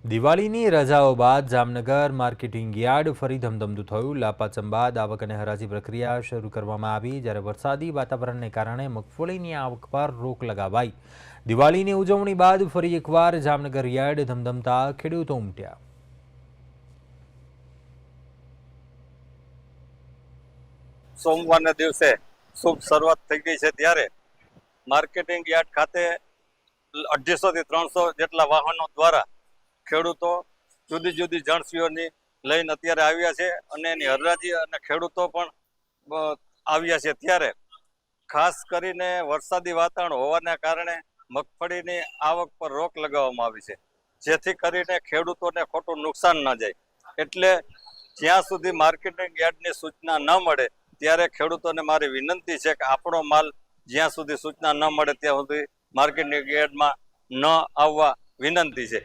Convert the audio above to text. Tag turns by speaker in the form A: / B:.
A: દિવાળીની રજાઓ બાદ જામનગર માર્કેટિંગ યાર્ડ ફરી ધમધમતું થયું। લાપાચમ બાદ આવક અને હરાજી પ્રક્રિયા શરૂ કરવામાં આવી, જ્યારે વરસાદી વાતાવરણને કારણે મગફળીની આવક પર રોક લગાવાઈ। દિવાળીની ઉજવણી બાદ ફરી એકવાર જામનગર યાર્ડ ધમધમતા ખેડૂતો ઉમટ્યા।
B: સોમવારના દિવસે શુભ શરૂઆત થઈ ગઈ છે, ત્યારે માર્કેટિંગ યાર્ડ ખાતે 250 થી 300 જેટલા વાહનો દ્વારા ખેડૂતો જુદી જુદી જણસીઓની લઈને અત્યારે આવ્યા છે અને એની હરાજી અને ખેડૂતો પણ આવ્યા છે। ત્યારે ખાસ કરીને વરસાદી વાતાવરણ હોવાના કારણે મગફળીની આવક પર રોક લગાવવામાં આવી છે, જેથી કરીને ખેડૂતોને ખોટું નુકસાન ન જાય। એટલે જ્યાં સુધી માર્કેટિંગ યાર્ડની સૂચના ન મળે ત્યારે ખેડૂતોને મારી વિનંતી છે કે આપણો માલ જ્યાં સુધી સૂચના ન મળે ત્યાં સુધી માર્કેટિંગ યાર્ડમાં ન આવવા વિનંતી છે।